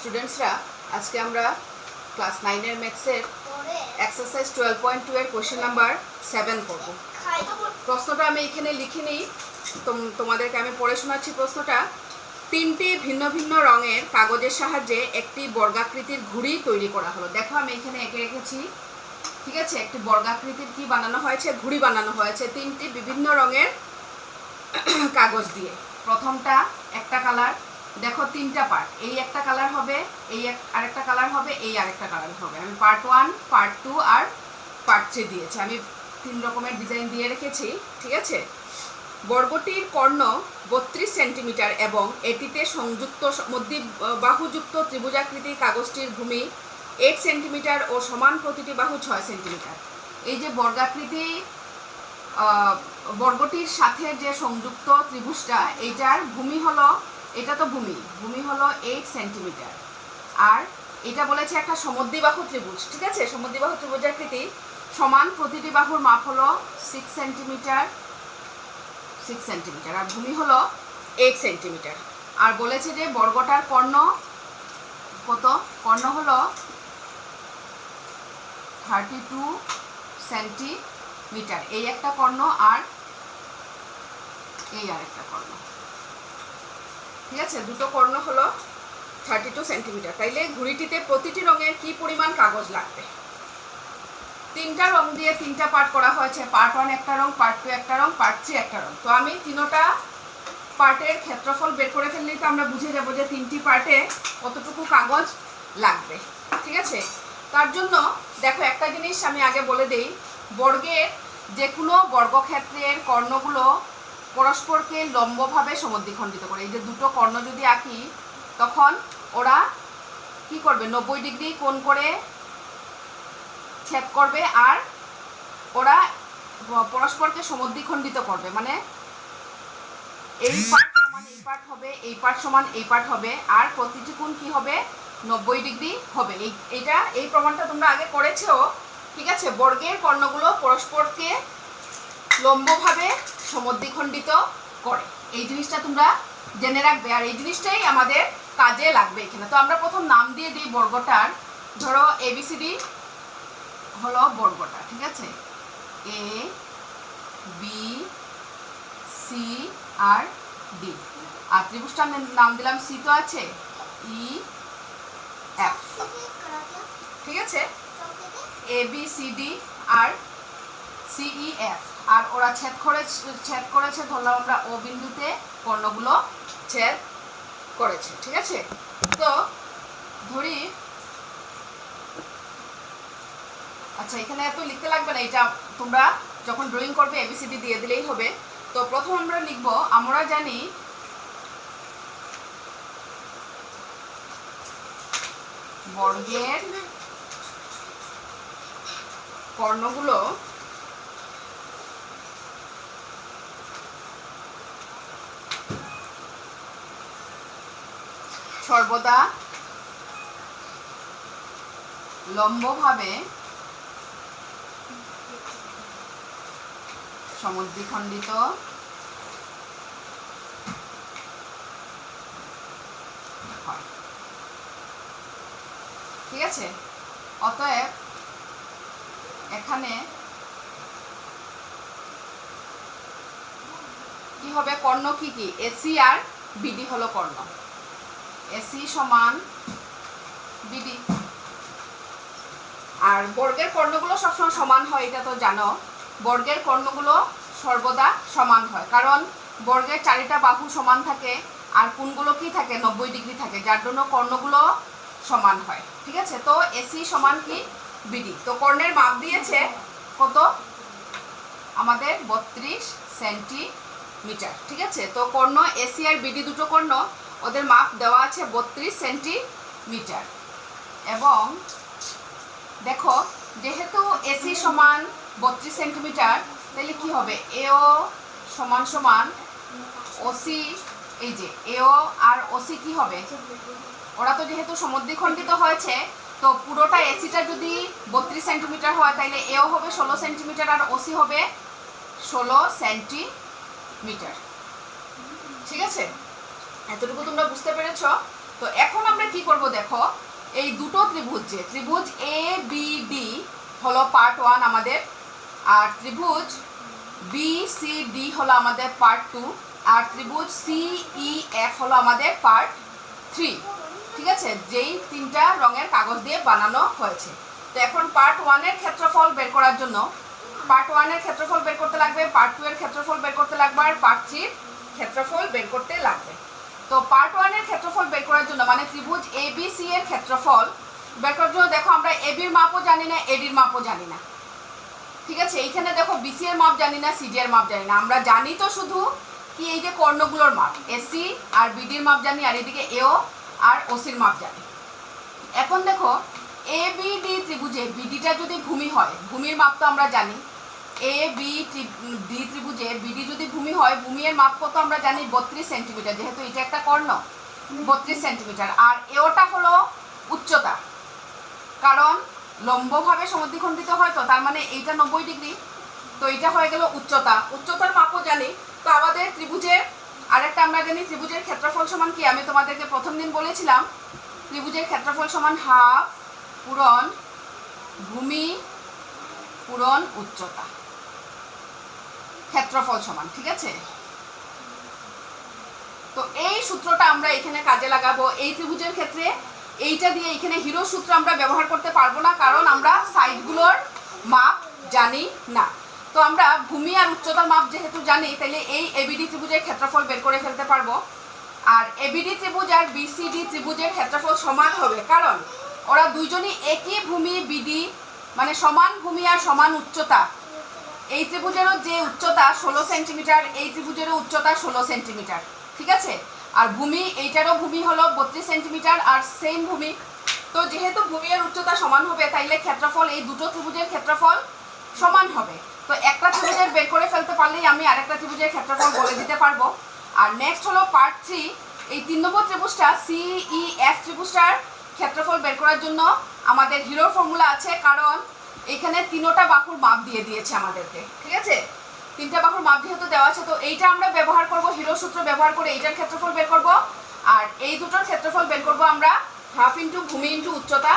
স্টুডেন্টসরা আজকে আমরা ক্লাস 9 এর ম্যাথসের এক্সারসাইজ 12.2 এর কোশ্চেন নাম্বার 7 করব। প্রশ্নটা আমি এখানে লিখে নিই, তোমাদেরকে আমি পড়ে শোনাচ্ছি প্রশ্নটা। তিনটি ভিন্ন ভিন্ন রঙের কাগজের সাহায্যে একটি বর্গাকৃতির ঘুড়ি তৈরি করা হলো। দেখো আমি এখানে এঁকে রেখেছি, ঠিক আছে। একটি বর্গাকৃতির কি বানানো হয়েছে? ঘুড়ি বানানো হয়েছে তিনটি বিভিন্ন রঙের কাগজ দিয়ে। প্রথমটা একটা কালার, দেখো তিনটা পার্ট, এই একটা কালার হবে, এই আরেকটা কালার হবে, এই আরেকটা কালার হবে। আমি পার্ট 1, পার্ট 2 আর পার্ট 3 দিয়েছি। আমি 3 রকমের ডিজাইন দিয়ে রেখেছি, ঠিক আছে। বর্গটির কর্ণ 32 সেন্টিমিটার এবং এটিতে সংযুক্ত মধ্যবাহুযুক্ত ত্রিভুজাকৃতির কাগজটির ভূমি 8 সেন্টিমিটার ও সমান প্রতিটি বাহু 6 সেন্টিমিটার। এই যে বর্গাকৃতি বর্গটির সাথে যে সংযুক্ত ত্রিভুজটা, এইটার ভূমি হলো, এটা তো ভূমি হলো 8 সেন্টিমিটার। আর এটা বলেছে একটা সমদ্বিবাহু ত্রিভুজ, ঠিক আছে। সমদ্বিবাহু ত্রিভুজাকৃতি সমান প্রতিটি বাহুর মাপ হলো 6 সেন্টিমিটার আর ভূমি হলো 8 সেন্টিমিটার। আর বলেছে যে বর্গটার কর্ণ কত? কর্ণ হলো 32 সেন্টিমিটার। এই একটা কর্ণ আর এই আরেকটা কর্ণ, ঠিক আছে। দুটো কর্ণ হলো 32 সেন্টিমিটার। তাইলে ঘুড়িটিতে প্রতিটি রঙের কি পরিমাণ কাগজ লাগবে? তিনটা রং দিয়ে তিনটা পার্ট করা হয়েছে। পার্ট 1 একটা রং, পার্ট 2 একটা রং, পার্ট 3 একটা রং। তো আমি তিনটা পার্টের ক্ষেত্রফল বের করে ফেললেই তো আমরা বুঝে যাব যে তিনটি পার্টে কতটুকু কাগজ লাগবে, ঠিক আছে। তার জন্য দেখো একটা জিনিস আমি আগে বলে দেই, বর্গের যে কোনো বর্গক্ষেত্রের কর্ণগুলো পরস্পরকে লম্বভাবে সমদ্বিখণ্ডিত করে। এই যে দুটো কর্ণ যদি আঁকি, তখন ওরা কি করবে? 90 ডিগ্রি কোণ করে ছেদ করবে আর ওরা পরস্পরকে সমদ্বিখণ্ডিত করবে। মানে এই পার্ট সমান এই পার্ট হবে, এই পার্ট সমান এই পার্ট হবে, আর প্রতিটি কোণ কি হবে? 90 ডিগ্রি হবে। এই প্রমাণটা তোমরা আগে করেছো, ঠিক আছে। বর্গের কর্ণগুলো পরস্পরকে লম্বভাবে সমদ্বিখণ্ডিত করে, এই জিনিসটা তোমরা জেনে রাখবে। আর এই জিনিসটাই আমাদের কাজে লাগবে এখানে। তো আমরা প্রথম নাম দিয়ে দিই বর্গটার। ধরো ABCD হলো বর্গটা, ঠিক আছে। A B C R D। আর ত্রিভুজটার নাম দিলাম C, তো আছে E F, ঠিক আছে। ABCD আর CEF। আর ওরা ছেদ করেছে ধরলাম আমরা O বিন্দুতে, কর্ণগুলো ছেদ করেছে, ঠিক আছে। তো ধরি, আচ্ছা এখানে এত লিখতে লাগবে না, এটা তোমরা যখন ড্রয়িং করবে ABCD দিয়ে দিলেই হবে। তো প্রথম আমরা লিখব, আমরা জানি বর্গের কর্ণগুলো সর্বদা লম্বভাবে সমদ্বিখণ্ডিত হয়, ঠিক আছে। অতএব এখানে কি হবে? কর্ণ কি কি? AC আর BD হলো কর্ণ। AC সমান BD। আর বর্গের কর্ণগুলো সবসময় সমান হয়, এটা তো জানো। বর্গের কর্ণগুলো সর্বদা সমান হয়, কারণ বর্গের চারিটা বাহু সমান থাকে আর কোণগুলো কি থাকে? 90 ডিগ্রি থাকে, যার জন্য কর্ণগুলো সমান হয়, ঠিক আছে। তো AC সমান কি? BD। তো কর্ণের মাপ দিয়েছে কত? আমাদের 32 সেন্টিমিটার, ঠিক আছে। তো কর্ণ AC আর BD দুটো কর্ণ, ওদের মাপ দেওয়া আছে 32 সেন্টিমিটার। এবং দেখো যেহেতু AC সমান 32 সেন্টিমিটার, তাহলে কি হবে? AO সমান সমান OC। এই যে AO আর OC কি হবে? ওরা তো যেহেতু সমদ্বিখণ্ডিত হয়েছে, তো পুরোটা ACটা যদি 32 সেন্টিমিটার হয়, তাহলে AO হবে 16 সেন্টিমিটার আর OC হবে 16 সেন্টিমিটার, ঠিক আছে। এতটুকু তোমরা বুঝতে পেরেছো। তো এখন আমরা কি করব দেখো, এই দুটো ত্রিভুজ, যে ত্রিভুজ এ বি ডি হলো পার্ট 1 আমাদের, আর ত্রিভুজ বি সি ডি হলো আমাদের পার্ট 2, আর ত্রিভুজ সি ই এফ হলো আমাদের পার্ট 3। ঠিক আছে, যেই তিনটা রঙের কাগজ দিয়ে বানানো হয়েছে। তো এখন পার্ট 1 এর ক্ষেত্রফল বের করার জন্য পার্ট 1 এর ক্ষেত্রফল বের করতে লাগবে, পার্ট 2 এর ক্ষেত্রফল বের করতে লাগবে, আর পার্ট 3 এর ক্ষেত্রফল বের করতে লাগবে। তো পার্ট 1 এর ক্ষেত্রফল বের করার জন্য, মানে ত্রিভুজ এ বি সি এর ক্ষেত্রফল বের করার জন্য দেখো আমরা এ বির মাপও জানি না, এডির মাপও জানি না। ঠিক আছে, এইখানে দেখো বিসি এর মাপ জানি না, সিডি এর মাপ জানি না, আমরা জানি তো শুধু কি এই যে কর্ণগুলোর মাপ, এসি আর বিডির মাপ জানি, আর এদিকে এও আর ওসির মাপ জানি। এখন দেখো এ বি ডি ত্রিভুজে বিডিটা যদি ভূমি হয়, ভূমির মাপ তো আমরা জানি, এ বি ডি ত্রিভুজে বিডি যদি ভূমি হয়, ভূমির মাপ কত আমরা জানি 32 সেন্টিমিটার, যেহেতু এটা একটা কর্ণ 32 সেন্টিমিটার। আর এওটা হলো উচ্চতা, কারণ লম্বভাবে সমদ্বিখণ্ডিত হয়, তো তার মানে এইটা 90 ডিগ্রি, তো এটা হয়ে গেল উচ্চতা। উচ্চতার মাপও জানি। তো আমাদের ত্রিভুজের আরেকটা আমরা জানি, ত্রিভুজের ক্ষেত্রফল সমান কি, আমি তোমাদেরকে প্রথম দিন বলেছিলাম ত্রিভুজের ক্ষেত্রফল সমান হাফ পূরণ ভূমি পূরণ উচ্চতা, ক্ষেত্রফল সমান। ঠিক আছে, তো এই সূত্রটা আমরা এখানে কাজে লাগাবো। এই ত্রিভুজের ক্ষেত্রে এইটা দিয়ে এখানে হিরো সূত্র আমরা ব্যবহার করতে পারবো না, কারণ আমরা সাইডগুলোর মাপ জানি না। তো আমরা ভূমি আর উচ্চতার মাপ যেহেতু জানি, তাহলে এই এবিডি ত্রিভুজের ক্ষেত্রফল বের করে ফেলতে পারবো। আর এবিডি ত্রিভুজ আর বিসিডি ত্রিভুজের ক্ষেত্রফল সমান হবে, কারণ ওরা দুইজনই একই ভূমি বিডি, মানে সমান ভূমি আর সমান উচ্চতা। এই ত্রিভুজেরও যে উচ্চতা 16 সেন্টিমিটার, এই ত্রিভুজেরও উচ্চতা 16 সেন্টিমিটার। ঠিক আছে, আর ভূমি, এইটারও ভূমি হলো 32 সেন্টিমিটার আর সেম ভূমি। তো যেহেতু ভূমি আর উচ্চতা সমান হবে, তাইলে ক্ষেত্রফল, এই দুটো ত্রিভুজের ক্ষেত্রফল সমান হবে। তো একটা ত্রিভুজের বের করে ফেলতে পারলেই আমি আরেকটা ত্রিভুজের ক্ষেত্রফল বলে দিতে পারবো। আর নেক্সট হলো পার্ট 3, এই 3 নম্বর ত্রিভুজটা সিইএফ ত্রিভুজটার ক্ষেত্রফল বের করার জন্য আমাদের হিরোর ফর্মুলা আছে, কারণ এখানে তিনটা বাহুর মাপ দিয়ে দিয়েছে আমাদেরকে। ঠিক আছে, তিনটা বাহুর মাপ যেহেতু দেওয়া আছে, তো এইটা আমরা ব্যবহার করব, হিরো সূত্র ব্যবহার করে এইটার ক্ষেত্রফল বের করব। আর এই দুটোর ক্ষেত্রফল বের করব আমরা হাফ ইন্টু ভূমি ইন্টু উচ্চতা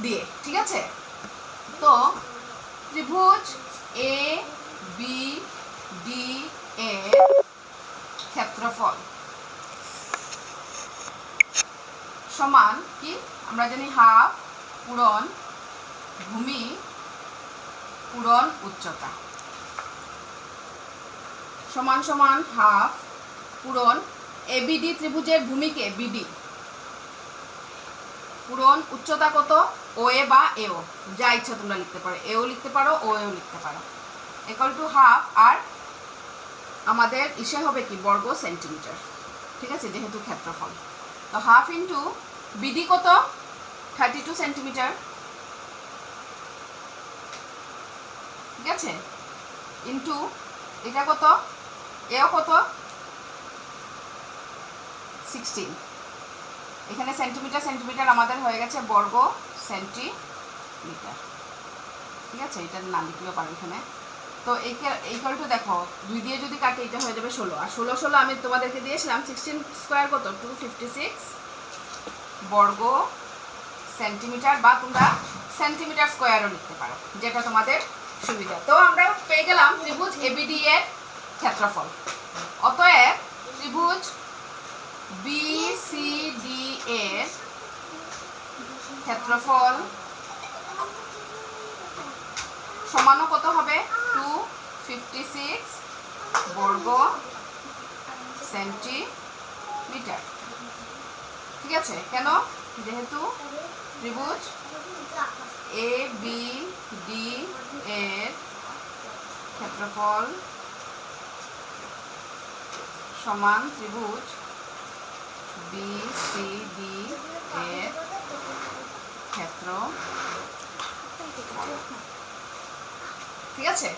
দিয়ে। ঠিক আছে, তো ত্রিভুজ এ বি ডি এর ক্ষেত্রফল সমান কি, আমরা জানি হাফ পূরণ ভূমি পূরণ উচ্চতা, সমান সমান হাফ পূরণ এবিডি ত্রিভুজের ভূমিকে বিডি পূরণ উচ্চতা কত, ও এ বা এও, যা ইচ্ছা তোমরা লিখতে পারো, এও লিখতে পারো ও এও লিখতে পারো, ইকুয়াল টু হাফ। আর আমাদের ইসে হবে কি, বর্গ সেন্টিমিটার। ঠিক আছে, যেহেতু ক্ষেত্রফল, তো হাফ ইন্টু বিডি কত 32 সেন্টিমিটার। ঠিক আছে, ইন্টু এটা কত, এও কত 16, এখানে সেন্টিমিটার সেন্টিমিটার আমাদের হয়ে গেছে বর্গ সেন্টিমিটার। ঠিক আছে, এটা না লিখলেও পারো এখানে। তো এইকাল টু দেখো 2 দিয়ে যদি কাটে এটা হয়ে যাবে 16, আর 16 আমি তোমাদেরকে দিয়েছিলাম 16 স্কোয়ার কত 256 বর্গ সেন্টিমিটার, বা তোমরা সেন্টিমিটার স্কোয়ারও লিখতে পারো, যেটা তোমাদের সুবিধা। তো আমরা পেয়ে গেলাম ত্রিভুজ এবিডি এর ক্ষেত্রফল। অতএব ত্রিভুজ বিসিডি এর ক্ষেত্রফল সমানও কত হবে 256 বর্গ সেন্টিমিটার। ঠিক আছে, কেন, যেহেতু ত্রিভুজ এ বি ডি এর ক্ষেত্রফল সমান ত্রিভুজ বি সি ডি এর ক্ষেত্রফল। ঠিক আছে,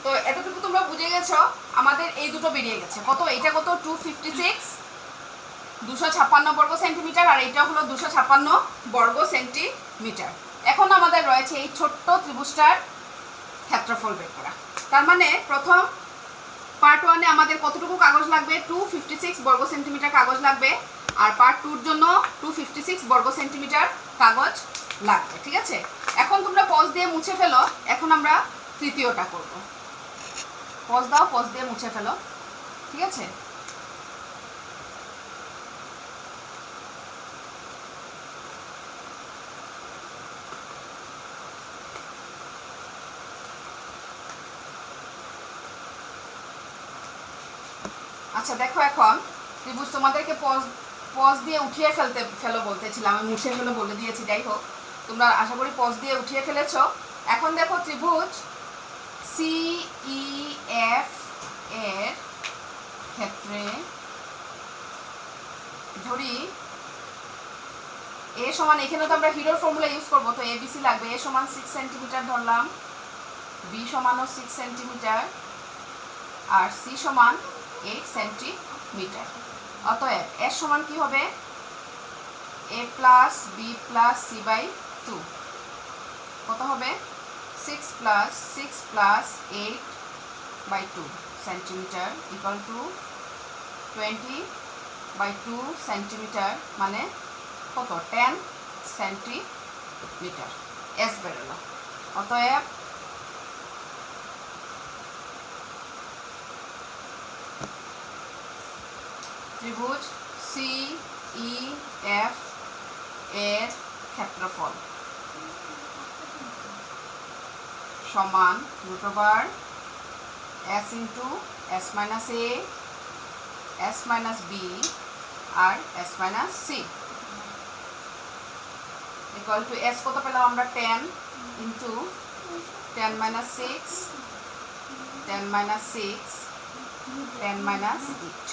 তো এতটুকু তোমরা বুঝে গেছো। আমাদের এই দুটো বেরিয়ে গেছে কত, এইটা কত 256 256 বর্গ সেন্টিমিটার, আর এইটা হলো 256 বর্গ সেন্টিমিটার। এখন আমাদের রয়েছে এই ছোট্ট ত্রিভুজটার ক্ষেত্রফল বের করা। তার মানে প্রথম পার্ট 1-এ আমাদের কতটুকু কাগজ লাগবে, 256 বর্গ সেন্টিমিটার কাগজ লাগবে। আর পার্ট 2 এর জন্য 256 বর্গ সেন্টিমিটার কাগজ লাগবে। ঠিক আছে, এখন তোমরা পজ দিয়ে মুছে ফেলো। এখন আমরা তৃতীয়টা করব। পজ দাও, পজ দিয়ে মুছে ফেলো। ঠিক আছে, আচ্ছা দেখো, এখন ত্রিভুজ তোমাদেরকে পজ দিয়ে উঠিয়ে ফেলো বলতেছিলাম, আমি মুছে ফেলো বলে দিয়েছি। যাই হোক, তোমরা আশা করি পজ দিয়ে উঠিয়ে ফেলেছো। এখন দেখো, ত্রিভুজ CEF এর ক্ষেত্রে ধরি এ সমান, এখানে তো আমরা হিরোর ফর্মুলা ইউজ করবো, তো ABC লাগবে। এ সমান 6 সেন্টিমিটার ধরলাম, বি সমানও 6 সেন্টিমিটার, আর সি সমান 8 সেন্টিমিটার। অতএব এর সমান কি হবে? A plus B plus C by 2 কত হবে? 6 plus 8 by 2 centimetre equal to 20 by 2 centimetre, মানে কত? 10 সেন্টিমিটার। এস বেরোলো। অতএব ত্রিভুজ CEF এর ক্ষেত্রফল সমান √S into S minus A, S minus B আর S minus C equal to S কত পেলাম আমরা? 10 ইন্টু 10 মাইনাস 6, 10 মাইনাস 6, 10 মাইনাস 8।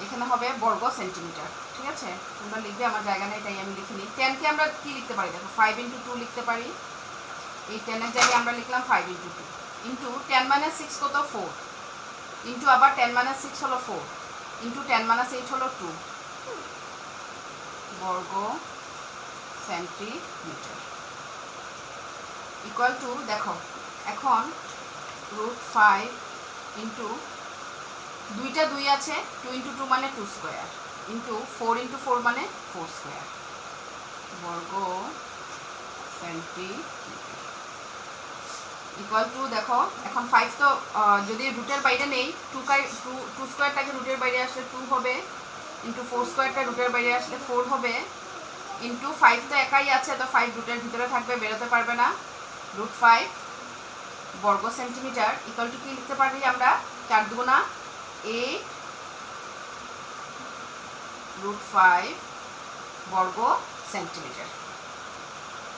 এখানে হবে বর্গ সেন্টিমিটার। ঠিক আছে, তোমরা লিখবে, আমার জায়গা নেই তাই আমি লিখিনি। 10 কে আমরা কি লিখতে পারি? দেখো, 5 ইন্টু 2 লিখতে পারি। এই 10 এর জায়গায় আমরা লিখলাম 5 ইন্টু 2 ইন্টু 10 মাইনাস 6 কত? 4 ইন্টু আবার 10 মাইনাস 6 হলো 4 ইন্টু 10 মাইনাস 8 হলো 2 বর্গ সেন্টিমিটার ইকুয়াল টু, দেখো এখন √5 ইন্টু, দুইটা 2 আছে, 2 ইন্টু 2 মানে 2 স্কোয়ার ইন্টু 4 ইন্টু 4 মানে 4 স্কোয়ার বর্গ সেন্টিমিটার ইকুয়াল টু, দেখো এখন 5 তো যদি রুটের বাইরে নেই, 2 স্কোয়ারটাকে রুটের বাইরে আসলে 2 হবে, ইন্টু 4 স্কোয়ারটা রুটের বাইরে আসলে 4 হবে, ইন্টু 5 তো একাই আছে, তো 5 রুটের ভিতরে থাকবে, বেরোতে পারবে না। √5 বর্গ সেন্টিমিটার ইকুয়াল টু কি লিখতে পারি আমরা? 4 দুগুণা 8 √5 বর্গ সেন্টিমিটার।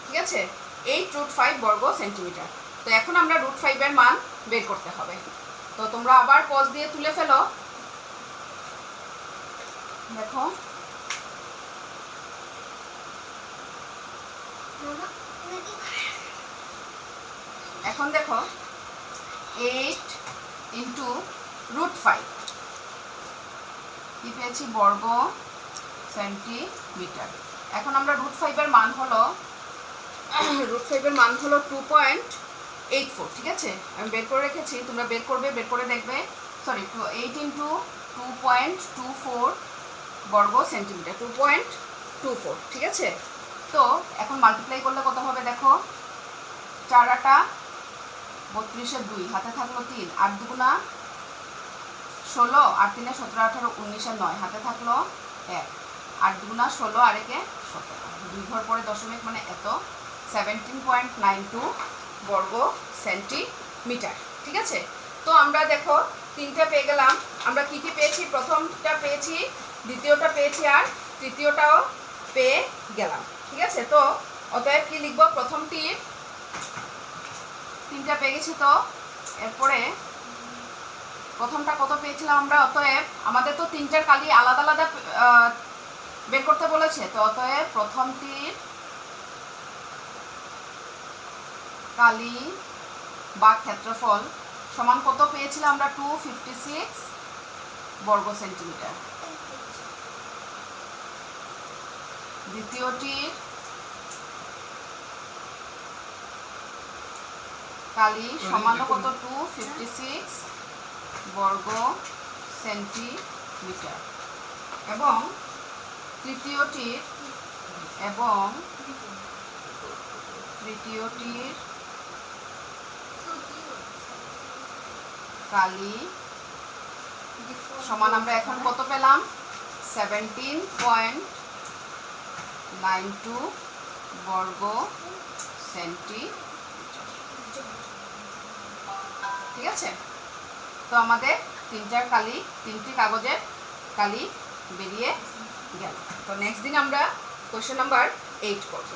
ঠিক আছে, 8 √5 বর্গ সেন্টিমিটার। তো এখন আমরা √5 এর মান বের করতে হবে। তো তোমরা আবার পজ দিয়ে তুলে ফেলো। দেখো, এখন দেখো 8 ইন্টু √5 কি পেয়েছি? বর্গ সেন্টিমিটার। এখন আমরা √5 এর মান হলো 2.84। ঠিক আছে, আমি বের করে রেখেছি, তোমরা বের করবে, বের করে দেখবে। সরি, 8 ইন্টু 2.24 বর্গ সেন্টিমিটার, 2.24। ঠিক আছে, তো এখন মাল্টিপ্লাই করলে কত হবে? দেখো, 4 8 32 2, হাতে থাকলো 3, 8 দুগুণা 16, 8 3 17 18 19 9, হাতে থাকলো 1, 8 দুগুণা 16 আর 1 17, 2 ঘর পরে দশমিক, মানে এত 17.92 বর্গ সেন্টিমিটার। ঠিক আছে, তো আমরা দেখো 3টা পেয়ে গেলাম। আমরা কি কি পেয়েছি? প্রথমটা পেয়েছি, দ্বিতীয়টা পেয়েছি, আর তৃতীয়টাও পেয়ে গেলাম। ঠিক আছে, তো অতএব কি লিখবো? প্রথমটির 3টা পেয়ে গেছি, তো এরপরে প্রথমটা কত পেয়েছিলাম আমরা? অতএব আমাদের তো 3টার কালি আলাদা আলাদা বের করতে বলেছে, তো অতএব প্রথমটির কালি বা ক্ষেত্রফল সমান কত পেয়েছিলাম আমরা? 256 বর্গ সেন্টিমিটার। দ্বিতীয়টির কালি সমান কত? 256 বর্গ সেন্টিমিটার। এবং তৃতীয়টির এবং তৃতীয়টির কালি সমান আমরা এখন কত পেলাম 17.92 বর্গ সেন্টিমিটার। ঠিক আছে, তো আমাদের তিনটি কাগজের কালি বেরিয়ে গেল। তো নেক্সট দিন আমরা কোয়েশ্চেন নাম্বার 8 করব।